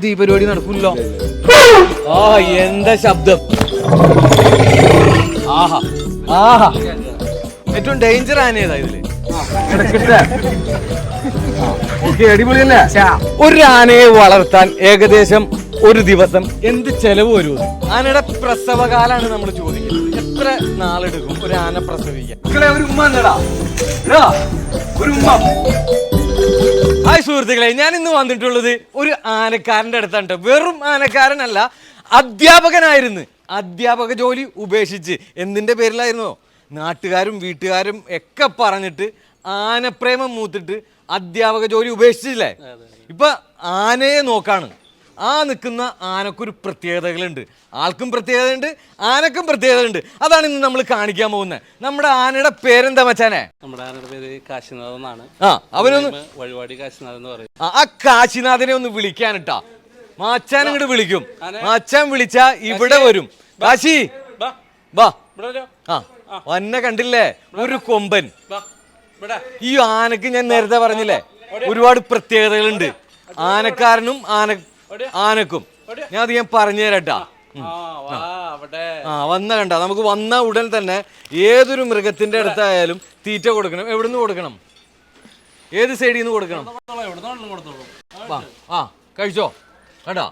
ഈ പരിപാടി നടക്കില്ലോ. ആ എന്താ ശബ്ദം! ആഹാ ആഹാ, ഏറ്റവും ഡേഞ്ചർ ആനേതാ ഇതില്. അടിപൊളിയല്ലേ? ഒരു ആനയെ വളർത്താൻ ഏകദേശം ഒരു ദിവസം എന്ത് ചെലവ് വരും? ആനയുടെ പ്രസവകാലാണ് നമ്മൾ ചോദിക്കുന്നത്. എത്ര നാളെടുക്കും ഒരു ആന പ്രസവിക്കാൻ? ഒരു ഉമ്മ ഒരു ഉമ്മ. ഹായ് സുഹൃത്തുക്കളെ, ഞാൻ ഇന്ന് വന്നിട്ടുള്ളത് ഒരു ആനക്കാരന്റെ അടുത്താണ്. വെറും ആനക്കാരനല്ല, അധ്യാപകനായിരുന്നു. അധ്യാപക ജോലി ഉപേക്ഷിച്ച് എന്തിന്റെ പേരിലായിരുന്നോ? നാട്ടുകാരും വീട്ടുകാരും ഒക്കെ പറഞ്ഞിട്ട് ആനപ്രേമം മൂത്തിട്ട് അധ്യാപക ജോലി ഉപേക്ഷിച്ചില്ലേ. ഇപ്പൊ ആനയെ നോക്കാണ്. ആ നിൽക്കുന്ന ആനക്കൊരു പ്രത്യേകതകളുണ്ട്. ആൾക്കും പ്രത്യേകതയുണ്ട്, ആനക്കും പ്രത്യേകതയുണ്ട്. അതാണ് ഇന്ന് നമ്മൾ കാണിക്കാൻ പോകുന്നത്. നമ്മുടെ ആനയുടെ പേരെന്താ മച്ചാനെ? നമ്മുടെ ആനയുടെ പേര് കാശിനാഥ് എന്നാണ്. അവനൊന്ന് വഴിപാടി കാശിനാഥ് എന്ന് പറയും. ആ കാശിനാഥനെ ഒന്ന് വിളിക്കാനിട്ടാ. മാച്ചാൻ ഇങ്ങോട്ട് വിളിക്കും. മാച്ചാൻ വിളിച്ചാ ഇവിടെ വരും. കാശി വാ. വന്നെ കണ്ടില്ലേ, ഒരു കൊമ്പൻ. ഈ ആനക്ക് ഞാൻ നേരത്തെ പറഞ്ഞില്ലേ, ഒരുപാട് പ്രത്യേകതകളുണ്ട്. ആനക്കാരനും ആനക്കും ഞാൻ അത് ഞാൻ പറഞ്ഞു തരട്ടാ. വന്ന കണ്ട, നമുക്ക് വന്ന ഉടൻ തന്നെ ഏതൊരു മൃഗത്തിന്റെ അടുത്തായാലും തീറ്റ കൊടുക്കണം. എവിടുന്ന് കൊടുക്കണം? ഏത് സൈഡിൽ നിന്ന് കൊടുക്കണം? കഴിച്ചോ കണ്ടാ.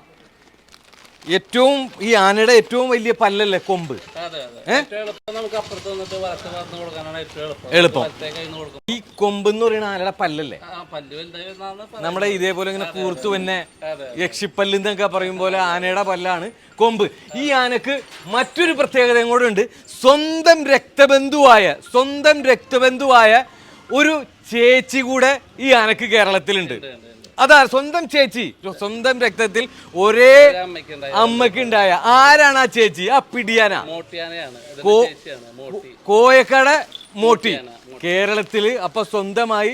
ഏറ്റവും ഈ ആനയുടെ ഏറ്റവും വലിയ പല്ലല്ലേ കൊമ്പ്. എളുപ്പം. ഈ കൊമ്പ് എന്ന് പറയുന്ന ആനയുടെ പല്ലല്ലേ, നമ്മുടെ ഇതേപോലെ ഇങ്ങനെ കൂർത്തു തന്നെ യക്ഷിപ്പല്ല് എന്നൊക്കെ പറയും പോലെ ആനയുടെ പല്ലാണ് കൊമ്പ്. ഈ ആനക്ക് മറ്റൊരു പ്രത്യേകതയും കൂടെ ഉണ്ട്. സ്വന്തം രക്തബന്ധുവായ ഒരു ചേച്ചി കൂടെ ഈ ആനക്ക് കേരളത്തിലുണ്ട്. അതാ സ്വന്തം ചേച്ചി, സ്വന്തം രക്തത്തിൽ ഒരേ അമ്മയ്ക്ക് ഉണ്ടായ. ആരാണ് ആ ചേച്ചി? ആ പിടിയാന, കോയക്കട മോട്ടി. കേരളത്തില് അപ്പൊ സ്വന്തമായി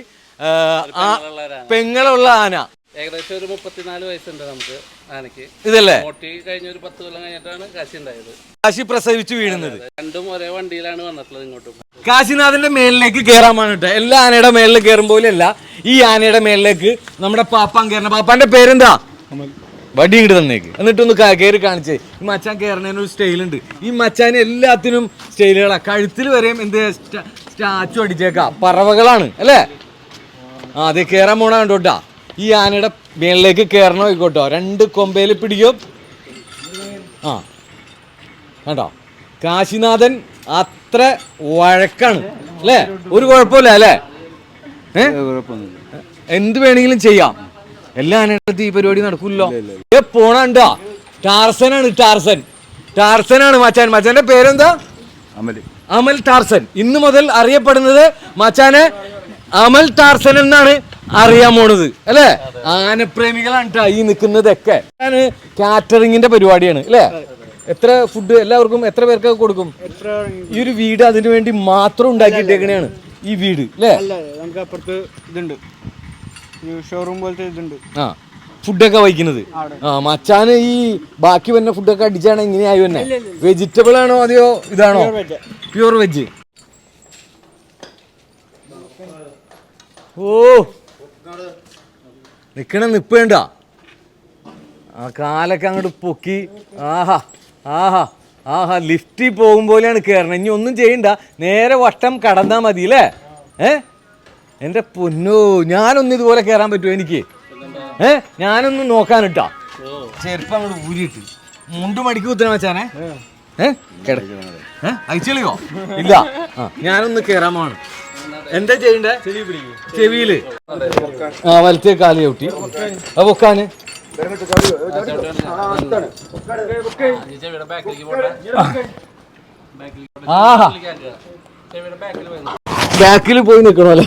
പെങ്ങളുള്ള ആന. ഏകദേശം ഒരു 34 വയസ്സുണ്ട് നമുക്ക് ആനക്ക്. ഇതല്ലേ മോട്ടി കഴിഞ്ഞ ഒരു 10 കൊല്ലം കഴിഞ്ഞിട്ടാണ് കാശി ഉണ്ടായത്. കാശി പ്രസവിച്ചു വീഴുന്നത്. രണ്ടും ഒരേ വണ്ടിയിലാണ് വന്നിട്ടുള്ളത് ഇങ്ങോട്ടും. കാശിനാഥന്റെ മേളിലേക്ക് കയറാൻ വേണ്ടിട്ട്. എല്ലാ ആനയുടെ മേളിൽ കയറും പോലെയല്ല ഈ ആനയുടെ മേളിലേക്ക് നമ്മുടെ പാപ്പാൻ കയറണം. പാപ്പാന്റെ പേരെന്താ? വടി ഇങ്ങോട്ട് തന്നേക്ക്, എന്നിട്ടൊന്ന് കയറി കാണിച്ചേ. ഈ മച്ചാൻ കയറുന്നതിന് ഒരു സ്റ്റൈലുണ്ട്. ഈ മച്ചാന് എല്ലാത്തിനും സ്റ്റൈലുകളാ. കഴുത്തിൽ വരെയും എന്ത് സ്റ്റാച്ചു അടിച്ചേക്കാം. പറവകളാണ് അല്ലേ? അതെ, കയറാൻ പോണ കണ്ടോട്ടാ. ഈ ആനയുടെ മേളിലേക്ക് കയറണോ ആയിക്കോട്ടോ. 2 കൊമ്പയിൽ പിടിക്കും. കണ്ടോ, കാശിനാഥൻ അത്ര വഴക്കാണ് അല്ലേ? ഒരു കുഴപ്പമില്ല അല്ലേ? എന്ത് വേണമെങ്കിലും ചെയ്യാം. എല്ലാ ആനയുടെ ഈ പരിപാടി നടക്കൂല്ലോ. പോണണ്ടോ, ടാർസനാണ്. ടാർസനാണ് മച്ചാന്റെ പേരെന്താ? അമൽ ടാർസൻ. ഇന്ന് മുതൽ അറിയപ്പെടുന്നത് മച്ചാനെ അമൽ ടാർസൻ എന്നാണ് അറിയാൻ പോണത് അല്ലേ? ആനപ്രേമികളാണ് കേട്ടോ ഈ നിൽക്കുന്നതൊക്കെ. കാറ്ററിങ്ങിന്റെ പരിപാടിയാണ് അല്ലേ? എത്ര ഫുഡ് എല്ലാവർക്കും എത്ര പേർക്ക് കൊടുക്കും? ഈ ഒരു വീട് അതിനു വേണ്ടി മാത്രം ഉണ്ടാക്കിയിട്ടേക്കണെയാണ് ഈ വീട് അല്ലേ? നമുക്ക് അപ്പുറത്ത് ഇതുണ്ട്, ഷോറൂം പോലത്തെ ഇതുണ്ട്. ഫുഡൊക്കെ വയ്ക്കുന്നത്. മച്ചാന് ഈ ബാക്കി വന്ന ഫുഡൊക്കെ അടിച്ചാണ് ഇങ്ങനെയായി തന്നെ. വെജിറ്റബിൾ ആണോ അതെയോ ഇതാണോ? Pure veg. ഓ, നിക്കണ നിപ്പ് വേണ്ട. ആ കാലൊക്കെ അങ്ങോട്ട് പൊക്കി. ആഹാ ലിഫ്റ്റിൽ പോകും പോലെയാണ് കയറണം. ഇനി ഒന്നും ചെയ്യണ്ട, നേരെ വട്ടം കടന്നാ മതി അല്ലേ? എന്റെ പൊന്നോ, ഞാനൊന്നും ഇതുപോലെ കയറാൻ പറ്റുമോ എനിക്ക്? ഞാനൊന്നും നോക്കാനിട്ടാ. ചെരുപ്പ് അങ്ങോട്ട് ഊരിയിട്ട് മുണ്ട് മടിക്ക് കുത്തണ വെച്ചാനെ. അയച്ചളിയോ? ഇല്ല, ഞാനൊന്ന് കയറാൻ പോവാണ്. എന്താ ചെയ്യണ്ടേ? ചെവിയില് വലത്തേ കാല് ചവിട്ടി പൊക്കാന്. ബാക്കിൽ പോയി നിക്കണോല്ലേ?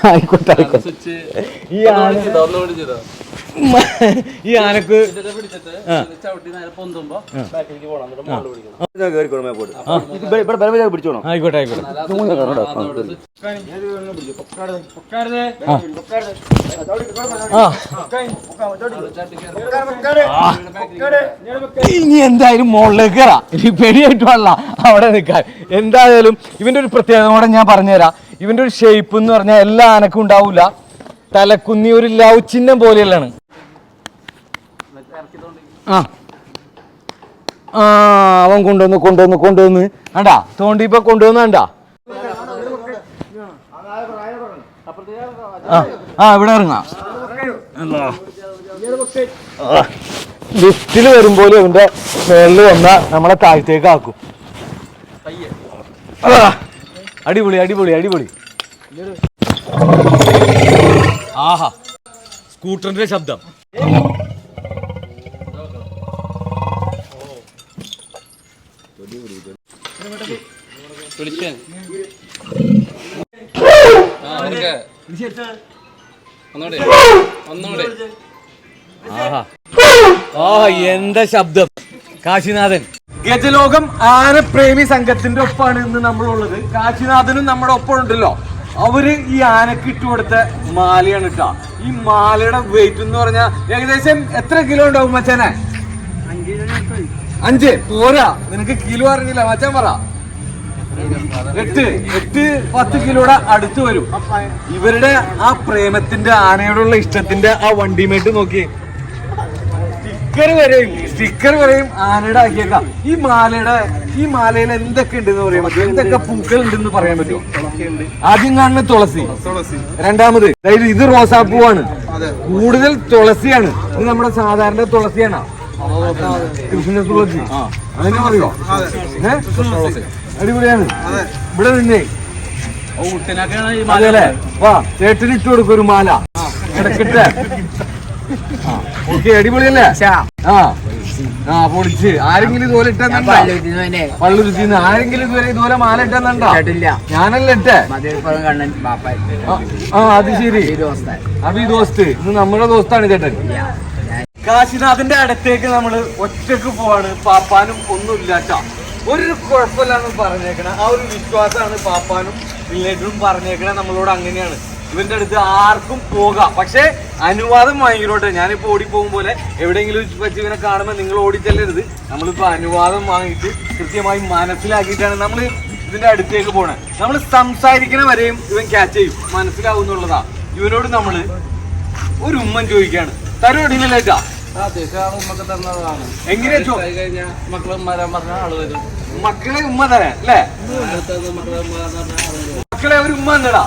ആയിക്കോട്ടെ. ഈ ആനക്ക് ആയിക്കോട്ടെ. ഇനി എന്തായാലും മുകളിലേക്ക് കയറാം. ഇനി പേടിയായിട്ട് പാടില്ല അവിടെ നിൽക്കാൻ. എന്തായാലും ഇവന്റെ ഒരു പ്രത്യേകത കൂടെ ഞാൻ പറഞ്ഞുതരാം. ഇവന്റെ ഒരു ഷേപ്പ് എന്ന് പറഞ്ഞാൽ എല്ലാ ആനക്കും ഉണ്ടാവൂല. തലക്കുന്നി ഒരു ലവ് ചിഹ്നം പോലെയുള്ളതാണ്. ആ ആ അവൻ കൊണ്ടുവന്ന് ആണ്ടാ തോണ്ടിപ്പോ കൊണ്ടുവന്നാണ്ടാ. ആ ഇവിടെ ഇറങ്ങാം. ലിഫ്റ്റിൽ വരുമ്പോൾ ഇവന്റെ മേളിൽ വന്ന നമ്മളെ താഴത്തേക്ക് ആക്കും. അടിപൊളി അടിപൊളി അടിപൊളി. ആഹാ സ്കൂട്ടറിന്റെ ശബ്ദം. എന്താ ശബ്ദം. കാശിനാഥൻ ഗജലോകം ആനപ്രേമി സംഘത്തിന്റെ ഒപ്പാണ് ഇന്ന് നമ്മളുള്ളത്. കാശിനാഥനും നമ്മുടെ ഒപ്പം ഉണ്ടല്ലോ. അവര് ഈ ആനക്ക് ഇട്ടുകൊടുത്ത മാലയാണ് ഇട്ടാ. ഈ മാലയുടെ വെയിറ്റ് എന്ന് പറഞ്ഞാൽ ഏകദേശം എത്ര കിലോ ഉണ്ടാവും മച്ചാനെ? 5 പോരാ, നിനക്ക് കിലോ അറിഞ്ഞില്ല മച്ചാൻ പറ. 8-10 കിലോയുടെ അടുത്ത് വരും. ഇവരുടെ ആ പ്രേമത്തിന്റെ ആനയോടുള്ള ഇഷ്ടത്തിന്റെ ആ വണ്ടിമേട്ട് നോക്കി സ്റ്റിക്കർ വരെയും ആനയുടെ ആക്കിയേക്കാം. ഈ മാലയിൽ എന്തൊക്കെ ഉണ്ടെന്ന് പറയാൻ പറ്റുമോ? എന്തൊക്കെ പൂക്കൾ ഉണ്ടെന്ന് പറയാൻ പറ്റുമോ? ആദ്യം കാണുന്ന തുളസി, രണ്ടാമത് ഇത് റോസാപ്പൂവാണ്, കൂടുതൽ തുളസിയാണ്. ഇത് നമ്മുടെ സാധാരണ തുളസിയാണ്, കൃഷ്ണ തുളസി. അതിനെ പറയോ? അടിപൊളിയാണ്. ഇവിടെ നിന്നേ അതെല്ലേ, വാ ചേട്ടന് ഇട്ട് കൊടുക്കും ഒരു മാല കിടക്കട്ടെ. ഓക്കെ അടിപൊളിയല്ലേ? ആ പൊളിച്ച്. ആരെങ്കിലും ഇതുപോലെ ഇട്ടെന്നുണ്ടോ? പള്ളുരുത്തിന്ന് ആരെങ്കിലും ഇതുപോലെ മാല ഇട്ടെന്നുണ്ടോ? ഞാനല്ല ഇട്ടേ. ആ അത് ശരി. അപ്പൊ ഈ ദോസ്ത് ഇന്ന് നമ്മുടെ ദോസ്താണ് ചേട്ടൻ. കാശിനാഥിന്റെ അടുത്തേക്ക് നമ്മള് ഒറ്റക്ക് പോവാണ്. പാപ്പാനും ഒന്നുമില്ലാച്ചാ ഒരു കുഴപ്പമില്ലാന്ന് പറഞ്ഞേക്കണ ആ ഒരു വിശ്വാസമാണ് പാപ്പാനും റിലേറ്റീവും പറഞ്ഞേക്കണ നമ്മളോട്. അങ്ങനെയാണ് ഇവന്റെ അടുത്ത് ആർക്കും പോകാം, പക്ഷെ അനുവാദം വാങ്ങിക്കോട്ടെ. ഞാനിപ്പോ ഓടിപ്പോകും പോലെ എവിടെയെങ്കിലും വെച്ച് ഇവനെ കാണുമ്പോൾ നിങ്ങൾ ഓടിച്ചെല്ലരുത്. നമ്മളിപ്പോ അനുവാദം വാങ്ങിയിട്ട് കൃത്യമായി മനസ്സിലാക്കിയിട്ടാണ് നമ്മൾ ഇതിന്റെ അടുത്തേക്ക് പോണേ. നമ്മൾ സംസാരിക്കണ വരെയും ഇവൻ ക്യാച്ച് ചെയ്യും, മനസ്സിലാവുന്നുള്ളതാ. ഇവനോട് നമ്മള് ഒരു ഉമ്മൻ ചോദിക്കാണ്. തരുവടിയിലേക്കാ എങ്ങനെയാ മക്കളെ ഉമ്മ തരാൻ അല്ലേ? മക്കളെ ഒരു ഉമ്മ എന്നടാ,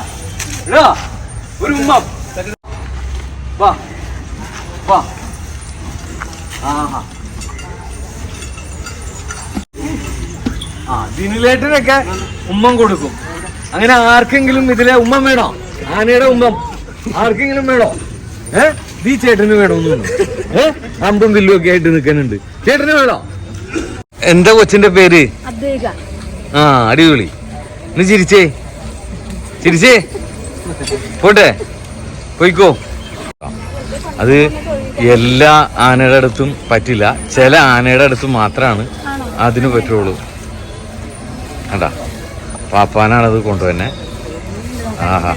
ഒരു ഉമ്മ. വാ വാ. ആഹാ ദിനിലേട്ടനൊക്കെ ഉമ്മം കൊടുക്കും. അങ്ങനെ ആർക്കെങ്കിലും ഇതിലെ ഉമ്മം വേണോ? ആനയുടെ ഉമ്മം ആർക്കെങ്കിലും വേണോ? ഈ ചേട്ടന് വേണോന്നു അമ്പും വില്ലും ഒക്കെ ആയിട്ട് നിൽക്കുന്നുണ്ട്. ചേട്ടന് വേണോ? എന്താ കൊച്ചിന്റെ പേര്? ആ അടിപൊളി. ഇന്ന് ചിരിച്ചേ ചിരിച്ചേ പോട്ടെ പോയിക്കോ. അത് എല്ലാ ആനയുടെ അടുത്തും പറ്റില്ല, ചില ആനയുടെ അടുത്തും മാത്രമാണ് അതിന് പറ്റുള്ളൂ. കണ്ടാ പാപ്പാനാണത് കൊണ്ടുവന്നെ. ആഹാ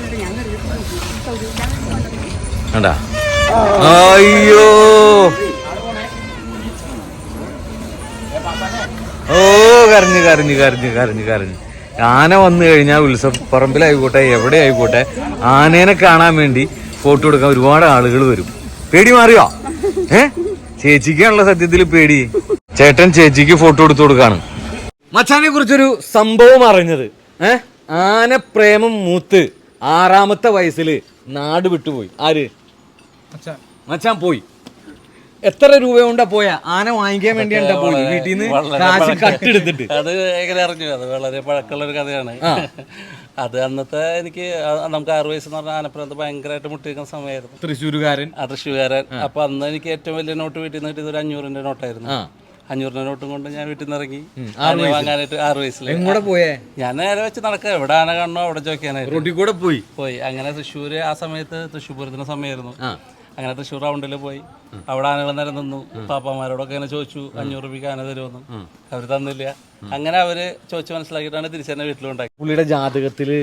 കണ്ടാ. അയ്യോ ഓ കരഞ്ഞു കരഞ്ഞു കരഞ്ഞു കരഞ്ഞു കരഞ്ഞു. ആന വന്നു കഴിഞ്ഞാൽ ഉത്സവപ്പറമ്പിലായിക്കോട്ടെ എവിടെ ആയിക്കോട്ടെ ആനേനെ കാണാൻ വേണ്ടി ഫോട്ടോ എടുക്കാൻ ഒരുപാട് ആളുകൾ വരും. പേടി മാറിയോ? ചേച്ചിക്കാണല്ലോ സത്യത്തിൽ പേടി. ചേട്ടൻ ചേച്ചിക്ക് ഫോട്ടോ എടുത്തു കൊടുക്കാണ്. മച്ചാനെ കുറിച്ചൊരു സംഭവം അറിഞ്ഞത്, ആന പ്രേമം മൂത്ത് 6ാമത്തെ വയസ്സില് നാട് വിട്ടുപോയി. ആര്? മച്ചാൻ പോയി. എത്ര രൂപ കൊണ്ടാ പോയ? ആന വാങ്ങിക്കാൻ വേണ്ടിയാ പോയി വീട്ടിൽ നിന്ന് കാശ് കട്ടെടുത്തിട്ട്. അത് എങ്ങനെ അറിഞ്ഞു? അത് വളരെ പഴക്കമുള്ള ഒരു കഥയാണ്. അത് അന്നത്തെ എനിക്ക് നമുക്ക് 6 വയസ്സെന്ന് പറഞ്ഞാൽ ആനപ്രാന്ത് ഭയങ്കരമായിട്ട് മുട്ടിയിരിക്കുന്ന സമയമായിരുന്നു. തൃശ്ശൂരുകാരൻ. അപ്പൊ അന്ന് എനിക്ക് ഏറ്റവും വലിയ നോട്ട് വീട്ടിൽ നിന്ന് കിട്ടിയത് ഒരു 500-ന്റെ നോട്ടായിരുന്നു. 500-ന്റെ നോട്ടും കൊണ്ട് ഞാൻ വീട്ടിൽ നിന്ന് ഇറങ്ങി വാങ്ങാനായിട്ട് 6 വയസ്സിൽ. എങ്ങോട്ട് പോയേ? ഞാൻ നേരെ വെച്ച് നടക്കുക, എവിടെ ആന കാണണോ അവിടെ ചോദിക്കാനായിട്ട് റോട്ടിൽ കൂടെ പോയി. അങ്ങനെ തൃശ്ശൂര് ആ സമയത്ത് തൃശ്ശൂർ പൂരത്തിന് സമയമായിരുന്നു. അങ്ങനെ തൃശ്ശൂർ റൗണ്ടിൽ പോയി അവിടെ ആനകൾ നേരം നിന്നു. പാപ്പാമാരോടൊക്കെ അങ്ങനെ ചോദിച്ചു 500 രൂപയ്ക്ക് ആന തരുമെന്ന്. അവർ തന്നില്ല. അങ്ങനെ അവര് ചോദിച്ചു മനസ്സിലാക്കിയിട്ടാണ് തിരിച്ചെന്നെ വീട്ടിലുണ്ടാക്കി. പുള്ളിയുടെ ജാതകത്തില്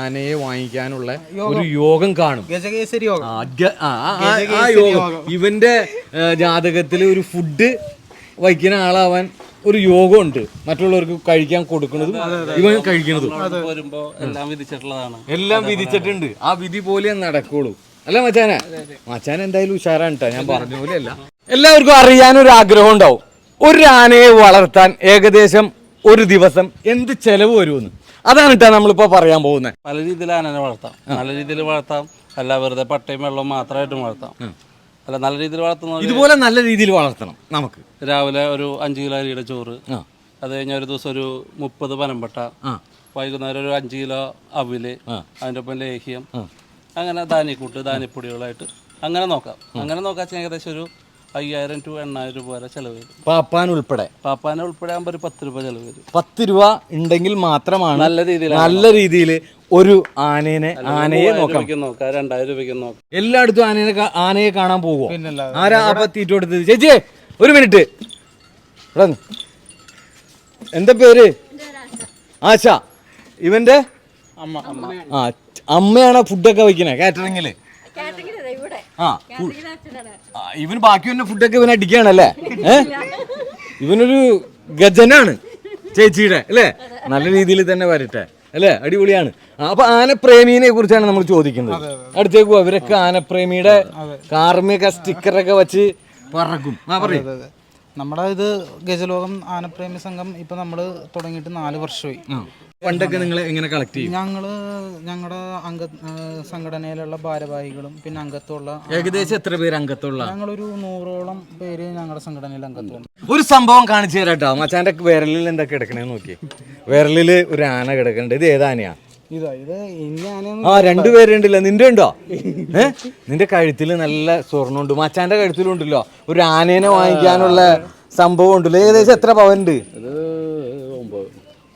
ആനയെ വാങ്ങിക്കാനുള്ള ഒരു യോഗം കാണും. ഇവന്റെ ജാതകത്തില് ഒരു ഫുഡ് വയ്ക്കുന്ന ആളാവാൻ ഒരു യോഗമുണ്ട് മറ്റുള്ളവർക്ക് കഴിക്കാൻ കൊടുക്കുന്നതും ഇവൻ കഴിക്കുന്നതും വരുമ്പോ എല്ലാം വിധിച്ചിട്ടുള്ളതാണ്. എല്ലാം വിധിച്ചിട്ടുണ്ട്. ആ വിധി പോലെ നടക്കുള്ളൂ അല്ല മച്ചാനെ? മച്ചാൻ എന്തായാലും ഉഷാറാണ് കേട്ടോ, ഞാൻ പറഞ്ഞ പോലെ അല്ല. എല്ലാവർക്കും അറിയാനൊരു ആഗ്രഹം ഉണ്ടാവും, ഒരു ആനയെ വളർത്താൻ ഏകദേശം ഒരു ദിവസം എന്ത് ചെലവ് വരുമെന്ന്. അതാണ് കേട്ടോ നമ്മളിപ്പോ പറയാൻ പോകുന്നത്. പല രീതിയിൽ ആനനെ വളർത്താം. നല്ല രീതിയിൽ വളർത്താം, അല്ല വെറുതെ പട്ടയും വെള്ളവും മാത്രമായിട്ടും വളർത്താം. അല്ല നല്ല രീതിയിൽ വളർത്തുന്നത് ഇതുപോലെ നല്ല രീതിയിൽ വളർത്തണം. നമുക്ക് രാവിലെ ഒരു 5 കിലോ അരിയുടെ ചോറ്, അത് കഴിഞ്ഞ ഒരു ദിവസം ഒരു 30 പനമ്പട്ട, വൈകുന്നേരം ഒരു 5 കിലോ അവില്, അതിൻ്റെ ഒപ്പം ലേഹ്യം, അങ്ങനെ ധാന്യക്കൂട്ട് ധാന്യപ്പൊടികളായിട്ട് അങ്ങനെ നോക്കാം. അങ്ങനെ നോക്കാൻ ഏകദേശം ഒരു 5000 to 8000 രൂപ വരെ ചെലവ് വരും. പാപ്പാൻ ഉൾപ്പെടെ ആകുമ്പോൾ ഒരു 10 രൂപ ചെലവ് വരും. 10 രൂപ ഉണ്ടെങ്കിൽ മാത്രമാണ് നല്ല രീതിയിൽ ഒരു ആനയെ നോക്കാം. 2000 രൂപയ്ക്ക് നോക്കാം. എല്ലായിടത്തും ആനയെ കാണാൻ പോകുമോ? ആരാ അപ്പൊ തീറ്റ കൊടുത്തത്? ചേച്ചിയെ ഒരു മിനിറ്റ്, എന്താ പേര്? ആശ. ഇവന്റെ അമ്മയാണ് ഫുഡൊക്കെ വയ്ക്കണേ കാറ്ററിങ്ങില്. ഇവന് ബാക്കി വന്ന ഫുഡൊക്കെ ഇവൻ അടിക്കുകയാണല്ലേ? ഇവനൊരു ഗജനാണ് ചേച്ചിയുടെ അല്ലേ? നല്ല രീതിയിൽ തന്നെ വരട്ടെ അല്ലേ? അടിപൊളിയാണ്. അപ്പൊ ആനപ്രേമീനെ കുറിച്ചാണ് നമ്മൾ ചോദിക്കുന്നത്. അടുത്തേക്ക് പോവാ. ഇവരൊക്കെ ആനപ്രേമിയുടെ കാർമിക സ്റ്റിക്കറൊക്കെ വെച്ച് പറക്കും. പറയും. നമ്മുടെ ഇത് ഗജലോകം ആനപ്രേമി സംഘം ഇപ്പൊ നമ്മള് തുടങ്ങിയിട്ട് 4 വർഷമായി. പണ്ടൊക്കെ നിങ്ങൾ എങ്ങനെ കളക്ട് ചെയ്യും? ഞങ്ങളുടെ സംഘടനയിലുള്ള ഭാരവാഹികളും പിന്നെ അംഗത്തുള്ള ഏകദേശം എത്ര പേര് അംഗത്തുള്ള? ഞങ്ങളൊരു 100ഓളം പേര് ഞങ്ങളുടെ സംഘടനയിൽ അംഗത്തുണ്ട്. ഒരു സംഭവം കാണിച്ചു തരാട്ടോ. മച്ചാന്റെ വിരലിൽ എന്താ കിടക്കണേന്ന് നോക്കി. വിരലില് ഒരു ആന കിടക്കണ്ട്. ഇത് ഏതാനയാ? ആ 2 പേരുണ്ടല്ലോ. നിന്റെ ഉണ്ടോ? നിന്റെ കഴുത്തില് നല്ല സ്വർണ്ണമുണ്ട്. മച്ചാന്റെ കഴുത്തിലുണ്ടല്ലോ ഒരു ആനേനെ വാങ്ങിക്കാനുള്ള സംഭവം ഉണ്ടല്ലോ. ഏകദേശം എത്ര പവനുണ്ട്?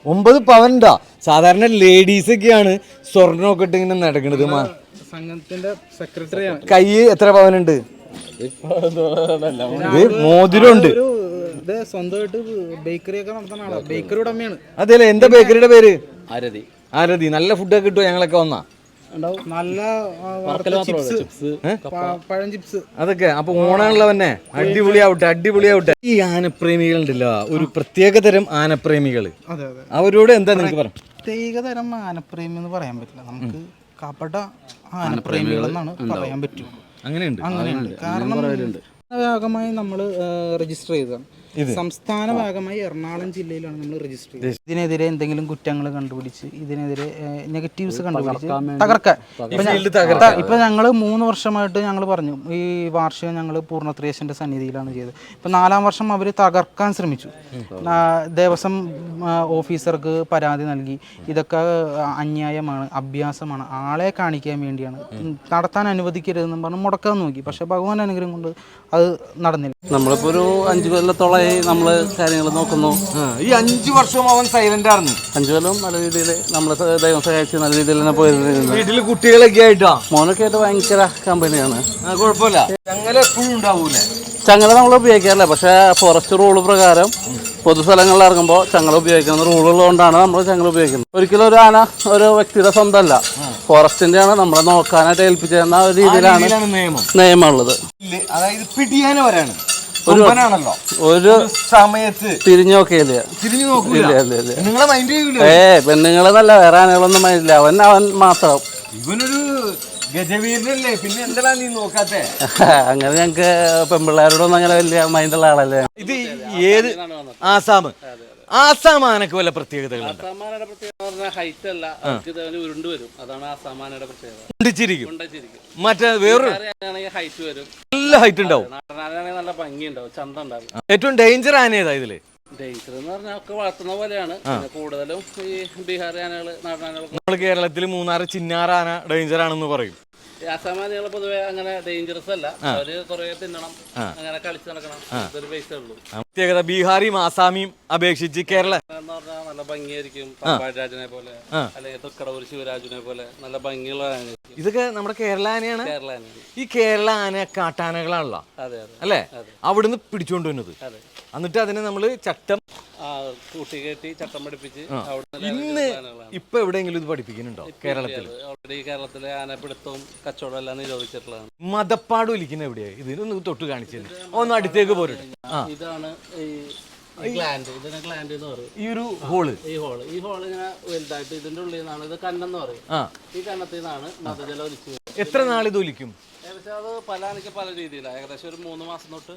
9 പവനുണ്ടോ? സാധാരണ ലേഡീസ് ഒക്കെയാണ് സ്വർണ്ണമൊക്കെ ഇട്ട് ഇങ്ങനെ നടക്കണത്. സംഘത്തിന്റെ സെക്രട്ടറിയാണ്. കൈ എത്ര പവനുണ്ട്? മോതിരമുണ്ട്. സ്വന്തമായിട്ട് ബേക്കറി ഒക്കെ നടത്തുന്ന ആളാണ്. ബേക്കറിയുടെ അമ്മയാണ്. അതെല്ലേ? എന്താ ബേക്കറിയുടെ പേര്? ആരതി. നല്ല ഫുഡൊക്കെ കിട്ടുമോ? ഞങ്ങളൊക്കെ വന്നാ നല്ല പഴം ചിപ്സ് അതൊക്കെ. അപ്പൊ ഓണാണുള്ളവന്നെ. അടിപൊളിയാവട്ടെ. ഈ ആനപ്രേമികളുണ്ടല്ലോ, ഒരു പ്രത്യേക തരം ആനപ്രേമികള്. അവരോട് എന്താ നിങ്ങൾക്ക് പറയാം? പ്രത്യേക തരം ആനപ്രേമി എന്ന് പറയാൻ പറ്റില്ല. നമുക്ക് കപട ആനപ്രേമികൾ എന്നാണ് പറയാൻ പറ്റും. അങ്ങനെയുണ്ട്. കാരണം ഭാഗമായി നമ്മൾ രജിസ്റ്റർ ചെയ്തതാണ്. സംസ്ഥാന ഭാഗമായി എറണാകുളം ജില്ലയിലാണ് നമ്മൾ രജിസ്റ്റർ ചെയ്തത്. ഇതിനെതിരെ എന്തെങ്കിലും കുറ്റങ്ങൾ കണ്ടുപിടിച്ച് ഇതിനെതിരെ നെഗറ്റീവ്സ് കണ്ടുപിടിച്ച് തകർക്കാൻ ഇപ്പൊ ഞങ്ങൾ 3 വർഷമായിട്ട് ഞങ്ങൾ പറഞ്ഞു ഈ വാർഷികം ഞങ്ങൾ പൂർണ്ണത്രേശന്റെ സന്നിധിയിലാണ് ചെയ്തത്. ഇപ്പൊ 4-ാം വർഷം അവർ തകർക്കാൻ ശ്രമിച്ചു. ദേവസ്വം ഓഫീസർക്ക് പരാതി നൽകി. ഇതൊക്കെ അന്യായമാണ്, അഭ്യാസമാണ്, ആളെ കാണിക്കാൻ വേണ്ടിയാണ്, നടത്താൻ അനുവദിക്കരുതെന്നും പറഞ്ഞ് മുടക്കാൻ നോക്കി. പക്ഷെ ഭഗവാൻ അനുഗ്രഹം കൊണ്ട് അത് നടന്നില്ല. നമ്മളിപ്പോ ഒരു 5 കൊല്ലത്തോളമായി നമ്മള് കാര്യങ്ങൾ നോക്കുന്നു. ഈ 5 വർഷവും അവൻ സൈലന്റ് ആയിരുന്നു. 5 കൊല്ലം നല്ല രീതിയിൽ നമ്മള് ദൈവം സഹായിച്ച് നല്ല രീതിയിൽ തന്നെ പോയിരുന്നു. വീട്ടില് കുട്ടികളൊക്കെ ആയിട്ടോ മോനൊക്കെ ആയിട്ട് ഭയങ്കര കമ്പനിയാണ്. കുഴപ്പമില്ല. ചങ്ങല എപ്പോഴും ഉണ്ടാവൂലേ? ചങ്ങല നമ്മൾ ഉപയോഗിക്കാറില്ല. പക്ഷെ ഫോറസ്റ്റ് റൂള് പ്രകാരം പൊതുസ്ഥലങ്ങളിൽ ഇറങ്ങുമ്പോൾ ചങ്ങല ഉപയോഗിക്കുന്ന റൂളുകൾ കൊണ്ടാണ് നമ്മൾ ചങ്ങല ഉപയോഗിക്കുന്നത്. ഒരിക്കലും ഒരു ആന ഒരു വ്യക്തിയുടെ സ്വന്തമല്ല, ഫോറസ്റ്റിന്റെ ആണ്. നമ്മളെ നോക്കാനായിട്ട് ഏൽപ്പിച്ചിരുന്ന ഒരു രീതിയിലാണ് നിയമമുള്ളത്. അതായത് പിടിയാന വരാണ് ഒരു സമയത്ത് തിരിഞ്ഞു നോക്കിയില്ല. പെണ്ണുങ്ങള് നല്ല വേറെ ആനകളൊന്നും മൈൻഡില്ല. അവൻ മാത്രം. ഇവനൊരു ഗജവീരനല്ലേ, പിന്നെ എന്താ നീ നോക്കാത്തെ? അങ്ങനെ ഞങ്ങക്ക് പെൺപിള്ളേരോടൊന്നും അങ്ങനെ വലിയ മൈൻഡുള്ള ആളല്ലേ. ഇത് ഏത് ആസാം? ആസാം ആനക്ക് വല്ല പ്രത്യേകതകളുണ്ട്? ഹൈറ്റ് അല്ല, ഉരുണ്ടു വരും. അതാണ് ആസാമാനയുടെ പ്രത്യേകത. മറ്റേ വേറൊരു ഹൈറ്റ് വരും, നല്ല ഹൈറ്റ് ഉണ്ടാവും, നല്ല ഭംഗി ഉണ്ടാവും, ചന്ത ഉണ്ടാവും. ഏറ്റവും ഡേഞ്ചർ ആന ഏതാ ഇതില്? ഡേഞ്ചർ എന്ന് പറഞ്ഞാൽ ഒക്കെ വളർത്തുന്ന പോലെയാണ്. കൂടുതലും ഈ ബീഹാർ ആനകള്, നാടൻ ആനകൾ. നമ്മള് കേരളത്തിൽ മൂന്നാർ ചിന്നാർ ആന ഡേഞ്ചർ ആണെന്ന് പറയും. ആസാമാനികൾ പൊതുവെ അങ്ങനെ ഡേഞ്ചറസ് അല്ല. അവര് കുറെ തിന്നണം, അങ്ങനെ കളിച്ച് നടക്കണം, ഒരു പൈസ ഉള്ളൂ. പ്രത്യേകത ബീഹാറിയും ആസാമിയും അപേക്ഷിച്ച് കേരള എന്ന് പറഞ്ഞാൽ നല്ല ഭംഗിയായിരിക്കും. രാജനെ പോലെ അല്ലെങ്കിൽ തൊക്കടവൂർ ശിവരാജനെ പോലെ നല്ല ഭംഗിയുള്ള ആന. ഇതൊക്കെ നമ്മുടെ കേരള ആനയാണ്. കേരള ആന. ഈ കേരള ആന കാട്ടാനകളാണല്ലോ അല്ലേ? അവിടുന്ന് പിടിച്ചോണ്ട് വന്നത്. എന്നിട്ട് അതിനെ നമ്മള് ചട്ടം കൂട്ടികെട്ടി ചട്ടം പഠിപ്പിച്ച്. ഇന്ന് ഇപ്പൊ എവിടെയെങ്കിലും ഇത് പഠിപ്പിക്കുന്നുണ്ടോ കേരളത്തിൽ? ഓൾറെഡി കേരളത്തിലെ ആനപ്പിടുത്തവും കച്ചവടം എല്ലാം നിരോധിച്ചിട്ടുള്ളതാണ്. മതപ്പാട് വലിക്കുന്ന എവിടെയാ? ഇതിനൊന്ന് തൊട്ട് കാണിച്ചു ഒന്ന് അടുത്തേക്ക് പോരട്ടെ. ഇതാണ് ഈ ഗ്ലാൻഡ്, ഇതിനെ ഗ്ലാൻഡ് എന്ന് പറയും. ഈ ഒരു ഹോള് ഈ ഹോള് ഇങ്ങനെ വലുതായിട്ട് ഇതിന്റെ ഉള്ളിൽ നിന്നാണ്, ഇത് കണ്ണെന്ന് പറയും. ഈ കണ്ണത്തിൽ നിന്നാണ് മതജലം ഒലിച്ചു വരുന്നത്. എത്ര നാളിത് ഒലിക്കും? ഏകദേശം അത് പല ആനയ്ക്ക് പല രീതിയിലാണ്. ഏകദേശം ഒരു 3 മാസം തൊട്ട്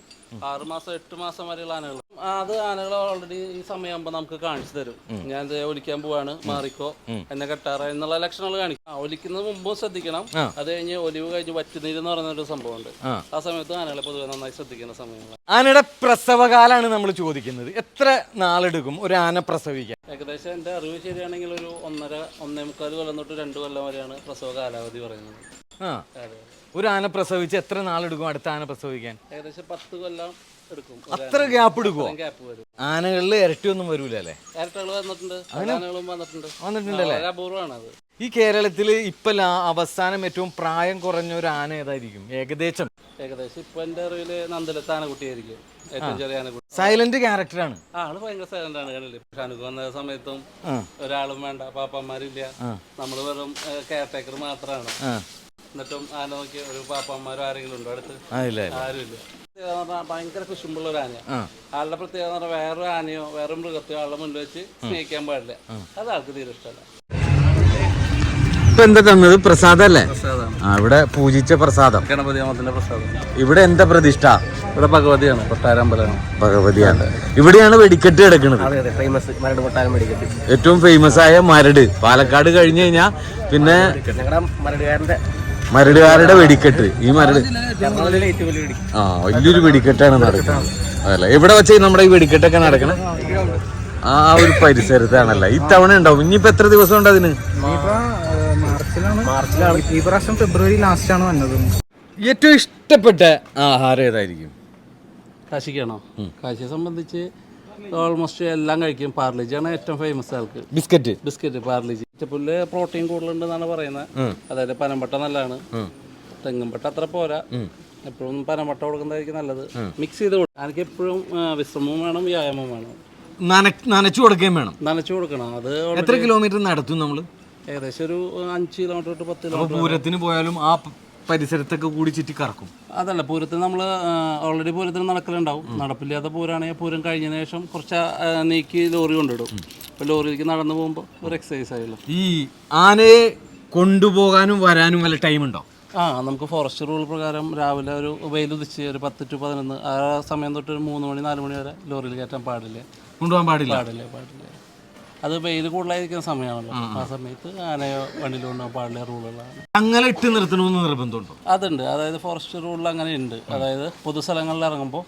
6 മാസം 8 മാസം വരെയുള്ള ആനകൾ. അത് ആനകൾ ഓൾറെഡി ഈ സമയമാകുമ്പോൾ നമുക്ക് കാണിച്ചു തരും. ഞാൻ ഒലിക്കാൻ പോവാണ്, മാറിക്കോ, എന്നെ കെട്ടാറ എന്നുള്ള ലക്ഷണങ്ങൾ കാണിക്കും. ഒലിക്കുന്നത് മുമ്പും ശ്രദ്ധിക്കണം. അത് കഴിഞ്ഞ് ഒലിവ് കഴിഞ്ഞ് വറ്റുനീര് എന്ന് പറയുന്ന ഒരു സംഭവമുണ്ട്. ആ സമയത്ത് ആനകളെ പൊതുവെ നന്നായി ശ്രദ്ധിക്കുന്ന സമയങ്ങളാണ്. ആനയുടെ പ്രസവകാലാണ് നമ്മൾ ചോദിക്കുന്നത്. എത്ര നാളെടുക്കും ഒരു ആന പ്രസവിക്കാൻ? ഏകദേശം എൻ്റെ അറിവ് ശരിയാണെങ്കിൽ ഒരു 1.5-1.25 കൊല്ലം തൊട്ട് 2 കൊല്ലം വരെയാണ് പ്രസവ കാലാവധി പറയുന്നത്. ഒരു ആന പ്രസവിച്ച് എത്ര നാളെടുക്കും അടുത്ത ആന പ്രസവിക്കാൻ? ഏകദേശം 10 കൊല്ലം എടുക്കും. അത്ര ഗ്യാപ്പ് എടുക്കുമോ? ഗ്യാപ്പ് വരും. ആനകളിൽ ഇരട്ടിയൊന്നും വരൂല അല്ലേ? ഇരട്ടകൾ വന്നിട്ടുണ്ട്, ആനകളും വന്നിട്ടുണ്ടല്ലേ? അപൂർവമാണ് അത്. ഈ കേരളത്തിൽ ഇപ്പൊ അവസാനം ഏറ്റവും പ്രായം കുറഞ്ഞ ഒരു ആന ഏതായിരിക്കും ഏകദേശം? ഇപ്പൊ എന്റെ അറിവില് നന്ദലത്ത് ആനക്കുട്ടിയായിരിക്കും ഏറ്റവും ചെറിയ ആനക്കുട്ടി. സൈലന്റ് ക്യാരക്ടറാണ് ആള് ഭയങ്കര സൈലന്റ് ആണ്. ഷാനുക്ക് വന്ന സമയത്തും ഒരാളും വേണ്ട, പാപ്പന്മാരില്ല, നമ്മള് വെറും കെയർ ടേക്കർ മാത്രമാണ്. എന്നിട്ടും ആന നോക്കി ഒരു പാപ്പന്മാരോ ആരെങ്കിലും ഉണ്ടോ അടുത്ത്? ആരുമില്ല. ഭയങ്കര കുശുമ്പുള്ള ഒരു ആനയാണ്. ആളുടെ പ്രത്യേകത എന്ന് പറഞ്ഞാൽ വേറൊരു ആനയോ വേറെ മൃഗത്തെയോ ആളുടെ മുന്നിൽ വെച്ച് സ്നേഹിക്കാൻ പാടില്ല. അത് ആൾക്ക് തീരെ ഇഷ്ടമല്ല. ഇപ്പൊ എന്താ തന്നത്? പ്രസാദല്ലേ? ഇവിടെ പൂജിച്ച പ്രസാദം, ഗണപതി അമ്മത്തിന്റെ പ്രസാദം. ഇവിടെ എന്താ പ്രതിഷ്ഠ? ഇവിടെ ഭഗവതിയാണ്, കൊട്ടാരമ്പലമാണ്. ഭഗവതിയാണ്. ഇവിടെയാണ് വെടിക്കെട്ട് കിടക്കുന്നത്. ഏറ്റവും ഫേമസ് ആയ മരട്. പാലക്കാട് കഴിഞ്ഞു കഴിഞ്ഞാൽ പിന്നെ മരടുകാരുടെ വെടിക്കെട്ട്. ഈ മരട് വലിയൊരു വെടിക്കെട്ടാണ് നടക്കുന്നത്. അതല്ല എവിടെ വെച്ച് നമ്മുടെ ഈ വെടിക്കെട്ടൊക്കെ നടക്കണം? ആ ഒരു പരിസരത്താണല്ല. ഇത്തവണ ഉണ്ടാവും. ഇനിയിപ്പോ എത്ര ദിവസം ഉണ്ട് അതിന്? മാർച്ചിലാണ്. ഈ പ്രാവശ്യം ഫെബ്രുവരി ലാസ്റ്റാണ് വന്നത്. ഏറ്റവും ഇഷ്ടപ്പെട്ട ആഹാരം ഏതായിരിക്കും? കാശിക്കാണോ? കാശിയെ സംബന്ധിച്ച് ഓൾമോസ്റ്റ് എല്ലാം കഴിക്കും. പാർലിജിയാണ് ഏറ്റവും ഫേമസ് ആൾക്ക്. ബിസ്ക്കറ്റ് പാർലിജി. പുല്ല് പ്രോട്ടീൻ കൂടുതലുണ്ടെന്നാണ് പറയുന്നത്. അതായത് പനമ്പട്ട നല്ലതാണ്, തെങ്ങുംപട്ട അത്ര പോരാ. എപ്പോഴും പനമ്പട്ട കൊടുക്കുന്നതായിരിക്കും നല്ലത്. മിക്സ് ചെയ്ത് കൊടുക്കും. എനിക്ക് എപ്പോഴും വിശ്രമവും വേണം, വ്യായാമം വേണം. നനച്ചു കൊടുക്കുകയും വേണം. നനച്ചു കൊടുക്കണം. അത് എത്ര കിലോമീറ്റർ നടത്തും നമ്മള്? ഏകദേശം ഒരു 5 കിലോമീറ്റർ തൊട്ട് 10 കിലോമീറ്റർ. പൂരത്തിന് പോയാലും ആ പരിസരത്തൊക്കെ കൂടി ചുറ്റി കറക്കും? അതല്ല, പൂരത്തിന് നമ്മൾ ഓൾറെഡി പൂരത്തിന് നടക്കലുണ്ടാവും. നടപ്പില്ലാത്ത പൂരാണെങ്കിൽ പൂരം കഴിഞ്ഞതിന് ശേഷം കുറച്ച് നീക്കി ലോറി കൊണ്ടിടും. അപ്പോൾ ലോറിയിലേക്ക് നടന്നു പോകുമ്പോൾ ഒരു എക്സസൈസ് ആയല്ലോ. ഈ ആനയെ കൊണ്ടുപോകാനും വരാനും വല്ല ടൈം ഉണ്ടോ? നമുക്ക് ഫോറസ്റ്റ് റൂൾ പ്രകാരം രാവിലെ ഒരു വെയിലുദിച്ച് ഒരു 10 to 11 ആ സമയം തൊട്ട് ഒരു 3 മണി 4 മണി വരെ ലോറിയിൽ കയറ്റാൻ പാടില്ല. കൊണ്ടുപോകാൻ പാടില്ല. അത് വെയിൽ കൂടുതലായിരിക്കുന്ന സമയമാണല്ലോ. ആ സമയത്ത് ആനയോ വണ്ടിയിൽ കൊണ്ടുപോകാൻ പാടില്ല റൂളുകളാണ്. അങ്ങനെ ഇട്ട് നിർത്തണമെന്ന് നിർബന്ധമുണ്ടോ? അതുണ്ട്. അതായത് ഫോറസ്റ്റ് റൂളിൽ അങ്ങനെ ഉണ്ട്. അതായത് പൊതുസ്ഥലങ്ങളിൽ ഇറങ്ങുമ്പോൾ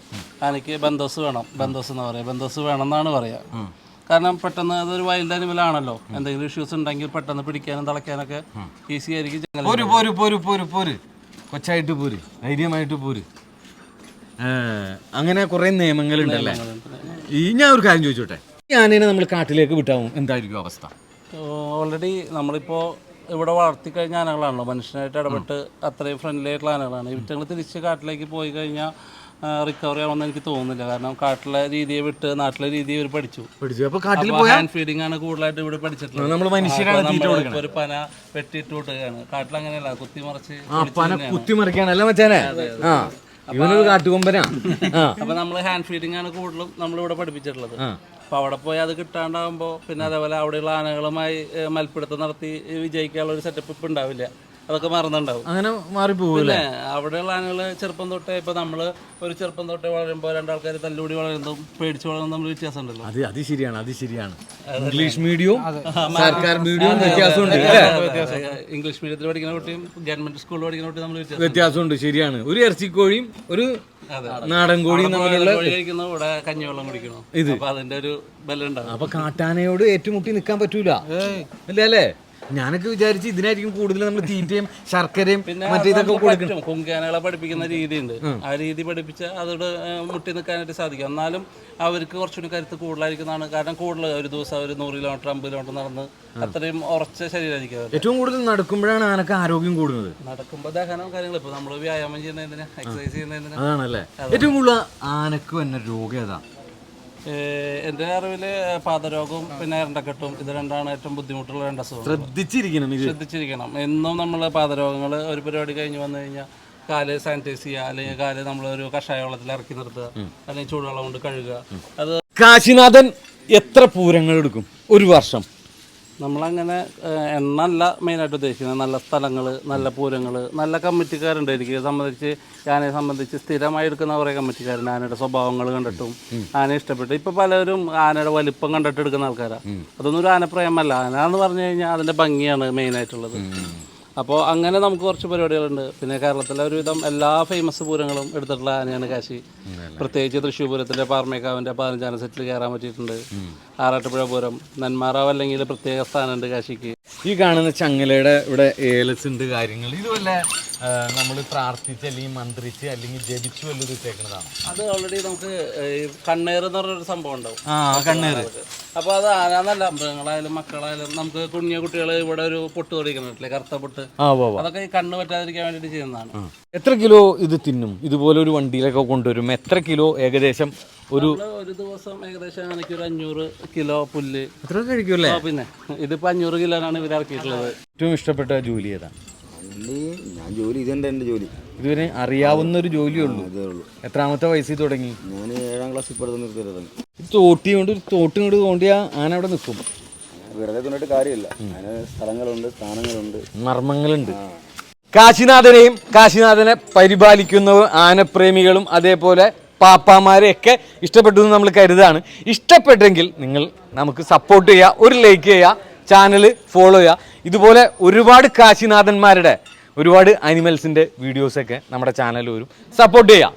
ആനയ്ക്ക് ബന്തോസ് വേണം. ബന്തോസ് എന്ന് പറയാം. ബന്തോസ് വേണം എന്നാണ് പറയുക. കാരണം പെട്ടെന്ന് അതൊരു വൈൽഡ് അനിമലാണല്ലോ. എന്തെങ്കിലും ഇഷ്യൂസ് ഉണ്ടെങ്കിൽ പെട്ടെന്ന് പിടിക്കാനും തളയ്ക്കാനൊക്കെ ഈസി ആയിരിക്കും. കൊച്ചായിട്ട് പോര്, ധൈര്യമായിട്ട് പോര്. അങ്ങനെ കുറെ നിയമങ്ങളുണ്ടല്ലേ? ഞാൻ ഒരു കാര്യം ചോദിച്ചോട്ടെ, ഈ ആനേനെ നമ്മൾ കാട്ടിലേക്ക് വിട്ടാവും എന്തായിരിക്കും അവസ്ഥ? ഓൾറെഡി നമ്മളിപ്പോൾ ഇവിടെ വളർത്തിക്കഴിഞ്ഞ ആനകളാണല്ലോ. മനുഷ്യനായിട്ട് ഇടപെട്ട് അത്രയും ഫ്രണ്ട്ലി ആയിട്ടുള്ള ആനകളാണ്. ഇവറ്റങ്ങൾ തിരിച്ച് കാട്ടിലേക്ക് പോയി കഴിഞ്ഞാൽ റിക്കവറി ആവുമെന്ന് എനിക്ക് തോന്നുന്നില്ല. കാരണം കാട്ടിലെ രീതിയെ വിട്ട് നാട്ടിലെ രീതി ഇവർ പഠിച്ചു. ഹാൻഡ് ഫീഡിംഗ് ആണ് കൂടുതലായിട്ട് ഇവിടെ പഠിച്ചിട്ടുള്ളത്. ഒരു പന വെട്ടിയിട്ട് വിട്ടുകയാണ്. കാട്ടിൽ അങ്ങനെയല്ല, കുത്തിമറിക്കാണല്ലേ മച്ചാനെ? കാട്ടുകൊമ്പനാ. അപ്പൊ നമ്മള് ഹാൻഡ് ഫീഡിംഗ് ആണ് കൂടുതലും നമ്മളിവിടെ പഠിപ്പിച്ചിട്ടുള്ളത്. അപ്പൊ അവിടെ പോയി അത് കിട്ടാണ്ടാകുമ്പോ പിന്നെ അതേപോലെ അവിടെയുള്ള ആനകളുമായി മൽപ്പിടുത്തം നടത്തി വിജയിക്കാനുള്ള ഒരു സെറ്റപ്പ് ഇപ്പൊ ഉണ്ടാവില്ല. അതൊക്കെ മറന്നുണ്ടാവും. അങ്ങനെ മാറിപ്പോകില്ലേ? അവിടെയുള്ള ആനകള് ചെറുപ്പം തൊട്ടേ, ഇപ്പൊ നമ്മള് ഒരു ചെറുപ്പം തൊട്ടേ വളരുമ്പോ രണ്ടാൾക്കാർ തല്ലുകൂടി വളരുന്നതും പേടിച്ചു വളരുന്നതും തമ്മിൽ വ്യത്യാസം ഉണ്ടല്ലോ. അത് ശരിയാണ്. ഇംഗ്ലീഷ് മീഡിയവും സർക്കാർ മീഡിയവും വ്യത്യാസമുണ്ട്. ഇംഗ്ലീഷ് മീഡിയത്തിൽ പഠിക്കുന്ന കുട്ടിയും ഗവൺമെന്റ് സ്കൂളിൽ പഠിക്കുന്ന കുട്ടിയും തമ്മിൽ വ്യത്യാസമുണ്ട്. ശരിയാണ്. ഒരു ഇറച്ചിക്കോഴിയും ഒരു നാടൻ കോഴിയും തമ്മിലുള്ള കഴിക്കുന്നു. ഇവിടെ കഞ്ഞിവെള്ളം കുടിക്കണോ? അപ്പൊ അതിന്റെ ഒരു ബലം ഉണ്ടാവും. അപ്പൊ കാട്ടാനയോട് ഏറ്റുമുട്ടി നിൽക്കാൻ പറ്റൂല അല്ലേ? ഞാനൊക്കെ വിചാരിച്ചു ഇതിനായിരിക്കും കൂടുതൽ നമ്മൾ തീറ്റയും ശർക്കരയും മറ്റേ ഇതൊക്കെ കൊടുക്കും. കുങ്കാനകളെ പഠിപ്പിക്കുന്ന രീതിയുണ്ട്. ആ രീതി പഠിപ്പിച്ചാൽ അതോട് മുട്ടി നിൽക്കാനായിട്ട് സാധിക്കും. എന്നാലും അവർക്ക് കുറച്ചുകൂടി കരുത്ത് കൂടുതലായിരിക്കുന്നതാണ്. കാരണം കൂടുതൽ ഒരു ദിവസം ഒരു 100 കിലോമീറ്റർ 50 കിലോമീറ്റർ നടന്ന് അത്രയും ഉറച്ച ശരീരമായിരിക്കും. ഏറ്റവും കൂടുതൽ നടക്കുമ്പോഴാണ് ആനക്ക് ആരോഗ്യം കൂടുന്നത്. നടക്കുമ്പോൾ ദഹനം കാര്യങ്ങൾ. ഇപ്പൊ നമ്മൾ വ്യായാമം ചെയ്യുന്നതിന്, എക്സസൈസ് ചെയ്യുന്നതിന്. അതാണല്ലേ ഏറ്റവും കൂടുതൽ ആനക്ക് വന്ന രോഗം ഏതാ? എന്റെ അറിവില് പാദരോഗവും പിന്നെ ഇരണ്ടക്കെട്ടും, ഇത് രണ്ടാണ് ഏറ്റവും ബുദ്ധിമുട്ടുള്ള 2 അസുഖങ്ങൾ. ശ്രദ്ധിച്ചിരിക്കണം. എന്നും നമ്മൾ പാദരോഗങ്ങൾ ഒരു പരിപാടി കഴിഞ്ഞ് വന്നു കഴിഞ്ഞാൽ കാല് സാനിറ്റൈസ് ചെയ്യുക, അല്ലെങ്കിൽ കാല് നമ്മളൊരു കഷായ വെള്ളത്തിൽ ഇറക്കി നിർത്തുക, അല്ലെങ്കിൽ ചൂടുവെള്ളം കൊണ്ട് കഴുകുക. അത് കാശിനാഥൻ എത്ര പൂരങ്ങൾ എടുക്കും ഒരു വർഷം? നമ്മളങ്ങനെ എണ്ണല്ല മെയിനായിട്ട് ഉദ്ദേശിക്കുന്നത്. നല്ല സ്ഥലങ്ങൾ, നല്ല പൂരങ്ങൾ, നല്ല കമ്മിറ്റിക്കാരുണ്ട്. എനിക്ക് സംബന്ധിച്ച് ആനയെ സംബന്ധിച്ച് സ്ഥിരമായി എടുക്കുന്ന കുറേ കമ്മിറ്റിക്കാരുണ്ട്. ആനയുടെ സ്വഭാവങ്ങൾ കണ്ടിട്ടും ആനയെ ഇഷ്ടപ്പെട്ടു. ഇപ്പം പലരും ആനയുടെ വലിപ്പം കണ്ടിട്ട് എടുക്കുന്ന ആൾക്കാരാണ്. അതൊന്നും ഒരു ആനപ്രേമല്ല. ആന എന്ന് പറഞ്ഞു കഴിഞ്ഞാൽ അതിൻ്റെ ഭംഗിയാണ് മെയിനായിട്ടുള്ളത്. അപ്പോൾ അങ്ങനെ നമുക്ക് കുറച്ച് പരിപാടികളുണ്ട്. പിന്നെ കേരളത്തിലെ ഒരുവിധം എല്ലാ ഫേമസ് പൂരങ്ങളും എടുത്തിട്ടുള്ള ആനയാണ് കാശി. പ്രത്യേകിച്ച് തൃശ്ശൂർ പൂരത്തിൻ്റെ പാർമേക്കാവിൻ്റെ 15 സെറ്റിൽ കയറാൻ പറ്റിയിട്ടുണ്ട്. ആറാട്ടുപുഴ പൂരം, നെന്മാറാവ് അല്ലെങ്കിൽ പ്രത്യേക സ്ഥാനമുണ്ട് കാശിക്ക്. ഈ കാണുന്ന ചങ്ങലയുടെ ഇവിടെ ഏലസ് ഉണ്ട്, കാര്യങ്ങൾ ഇതുവല്ല നമ്മൾ പ്രാർത്ഥിച്ച് അല്ലെങ്കിൽ മന്ത്രിച്ച് അല്ലെങ്കിൽ ജപിച്ചു വല്ലതും ഇട്ടേക്കുന്നതാണ്. അത് ഓൾറെഡി നമുക്ക് കണ്ണേർ എന്ന് പറഞ്ഞൊരു സംഭവം ഉണ്ടാവും. കണ്ണേറ്. അപ്പോൾ അത് ആനാന്നല്ല, മൃഗങ്ങളായാലും മക്കളായാലും നമുക്ക് കുഞ്ഞു കുട്ടികൾ ഇവിടെ ഒരു പൊട്ട് തൊടിക്കുന്നില്ലേ, കറുത്ത പൊട്ട്, അതൊക്കെ ഈ കണ്ണ് പറ്റാതിരിക്കാൻ വേണ്ടിയിട്ട് ചെയ്യുന്നതാണ്. എത്ര കിലോ ഇത് തിന്നും? ഇതുപോലെ ഒരു വണ്ടിയിലൊക്കെ കൊണ്ടുവരും. എത്ര കിലോ ഏകദേശം ഒരു ദിവസം ഏകദേശം എനിക്ക് ഒരു 500 കിലോ പുല്ല് എത്ര കഴിക്കൂല്ലേ? പിന്നെ ഇതിപ്പോൾ 500 കിലോനാണ് ഇവർ ഇറക്കിയിട്ടുള്ളത്. ഏറ്റവും ഇഷ്ടപ്പെട്ട ജോലി ഏതാണ്? ഞാൻ ജോലി ഇതെന്റെ എൻ്റെ ജോലി. ഇതുവരെ അറിയാവുന്ന ഒരു ജോലിയുള്ളൂ. എത്രാമത്തെ വയസ്സിൽ തുടങ്ങി? ഞാൻ 7ാം ക്ലാസ്സിൽ നിർത്തി. തോട്ടി കൊണ്ട് തോണ്ടിയാ ആന അവിടെ നിൽക്കും. വെറുതെ കൊണ്ടിട്ട് കാര്യമില്ല. അതിന് സ്ഥലങ്ങളുണ്ട്, സ്ഥാനങ്ങളുണ്ട്, മർമ്മങ്ങളുണ്ട്. കാശിനാഥനെയും കാശിനാഥനെ പരിപാലിക്കുന്ന ആനപ്രേമികളും അതേപോലെ പാപ്പാമാരെയൊക്കെ ഇഷ്ടപ്പെട്ടു എന്ന് നമ്മൾ കരുതാണ്. ഇഷ്ടപ്പെട്ടെങ്കിൽ നിങ്ങൾ നമുക്ക് സപ്പോർട്ട് ചെയ്യുക, ഒരു ലൈക്ക് ചെയ്യുക, ചാനൽ ഫോളോ ചെയ്യുക. ഇതുപോലെ ഒരുപാട് കാശിനാഥന്മാരുടെ ഒരുപാട് ആനിമൽസിൻ്റെ വീഡിയോസൊക്കെ നമ്മുടെ ചാനൽ വരും. സപ്പോർട്ട് ചെയ്യുക.